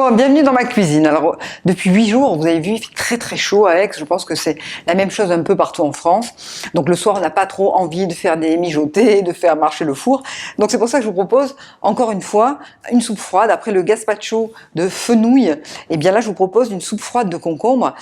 Bon, bienvenue dans ma cuisine. Alors, depuis 8 jours, vous avez vu, il fait très très chaud à Aix. Je pense que c'est la même chose un peu partout en France. Donc le soir, on n'a pas trop envie de faire des mijotés, de faire marcher le four. Donc c'est pour ça que je vous propose, encore une fois, une soupe froide. Après le gazpacho de fenouil, et bien là, je vous propose une soupe froide de concombre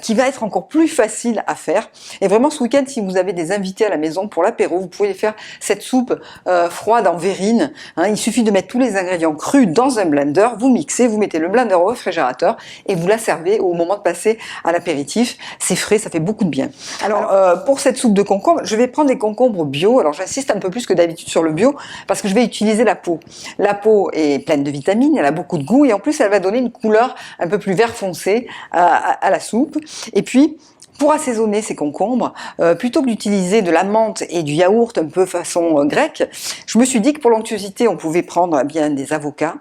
qui va être encore plus facile à faire. Et vraiment, ce week-end, si vous avez des invités à la maison pour l'apéro, vous pouvez faire cette soupe froide en verrine. Il suffit de mettre tous les ingrédients crus dans un blender, vous mixez, vous mettez le blender au réfrigérateur et vous la servez au moment de passer à l'apéritif. C'est frais, ça fait beaucoup de bien. Alors pour cette soupe de concombre, je vais prendre des concombres bio. Alors j'insiste un peu plus que d'habitude sur le bio parce que je vais utiliser la peau. La peau est pleine de vitamines, elle a beaucoup de goût et en plus elle va donner une couleur un peu plus vert foncé à la soupe. Et puis pour assaisonner ces concombres, plutôt que d'utiliser de la menthe et du yaourt un peu façon grecque, je me suis dit que pour l'onctuosité, on pouvait prendre bien des avocats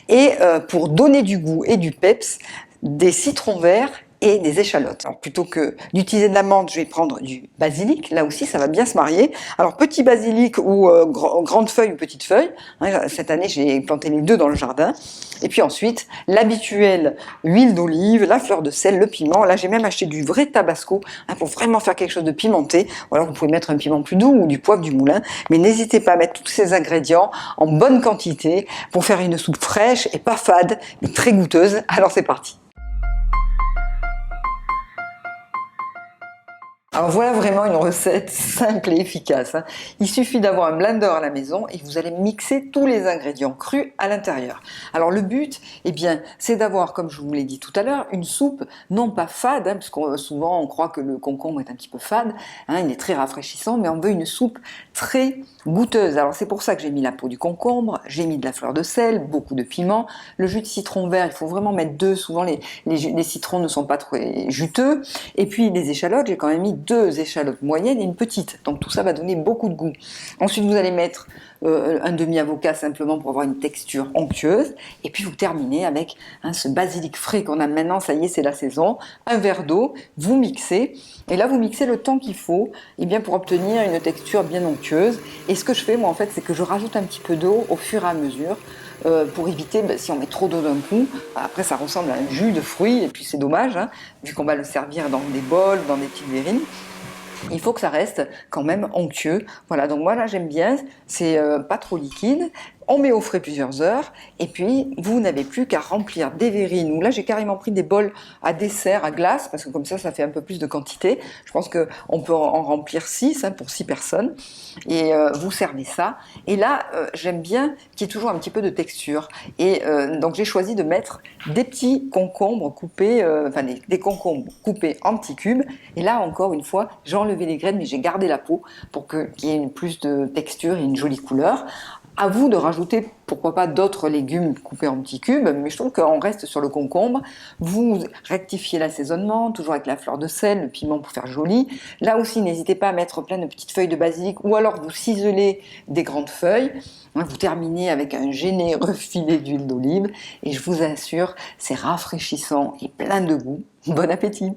et pour donner du goût et du peps, des citrons verts et des échalotes. Alors, plutôt que d'utiliser de la menthe, je vais prendre du basilic. Là aussi, ça va bien se marier. Alors, petit basilic ou grande feuille ou petite feuille. Cette année, j'ai planté les deux dans le jardin. Et puis ensuite, l'habituelle huile d'olive, la fleur de sel, le piment. Là, j'ai même acheté du vrai tabasco pour vraiment faire quelque chose de pimenté. Ou alors, vous pouvez mettre un piment plus doux ou du poivre du moulin. Mais n'hésitez pas à mettre tous ces ingrédients en bonne quantité pour faire une soupe fraîche et pas fade, mais très goûteuse. Alors, c'est parti. Alors voilà vraiment une recette simple et efficace. Il suffit d'avoir un blender à la maison et vous allez mixer tous les ingrédients crus à l'intérieur. Alors le but, eh bien, c'est d'avoir, comme je vous l'ai dit tout à l'heure, une soupe non pas fade, parce que souvent on croit que le concombre est un petit peu fade, il est très rafraîchissant, mais on veut une soupe très goûteuse. Alors c'est pour ça que j'ai mis la peau du concombre, j'ai mis de la fleur de sel, beaucoup de piment, le jus de citron vert, il faut vraiment mettre deux, souvent les citrons ne sont pas trop juteux, et puis les échalotes, j'ai quand même mis 2 échalotes moyennes et une petite. Donc tout ça va donner beaucoup de goût. Ensuite, vous allez mettre un demi-avocat simplement pour avoir une texture onctueuse. Et puis vous terminez avec ce basilic frais qu'on a maintenant. Ça y est, c'est la saison. Un verre d'eau, vous mixez. Et là, vous mixez le temps qu'il faut bien, pour obtenir une texture bien onctueuse. Et ce que je fais, moi, en fait, c'est que je rajoute un petit peu d'eau au fur et à mesure. Pour éviter, si on met trop d'eau d'un coup, après ça ressemble à un jus de fruits, et puis c'est dommage, vu qu'on va le servir dans des bols, dans des petites verrines. Il faut que ça reste quand même onctueux. Voilà, donc moi là j'aime bien, c'est pas trop liquide. On met au frais plusieurs heures et puis vous n'avez plus qu'à remplir des verrines. Ou là j'ai carrément pris des bols à dessert, à glace, parce que comme ça fait un peu plus de quantité. Je pense qu'on peut en remplir 6 pour 6 personnes. Et vous servez ça. Et là j'aime bien qu'il y ait toujours un petit peu de texture. Et donc j'ai choisi de mettre des petits concombres coupés, des concombres coupés en petits cubes. Et là encore une fois, j'ai enlevé les graines mais j'ai gardé la peau pour qu'il y ait plus de texture et une jolie couleur. À vous de rajouter, pourquoi pas, d'autres légumes coupés en petits cubes, mais je trouve qu'on reste sur le concombre. Vous rectifiez l'assaisonnement, toujours avec la fleur de sel, le piment pour faire joli. Là aussi, n'hésitez pas à mettre plein de petites feuilles de basilic ou alors vous ciselez des grandes feuilles. Vous terminez avec un généreux filet d'huile d'olive et je vous assure, c'est rafraîchissant et plein de goût. Bon appétit!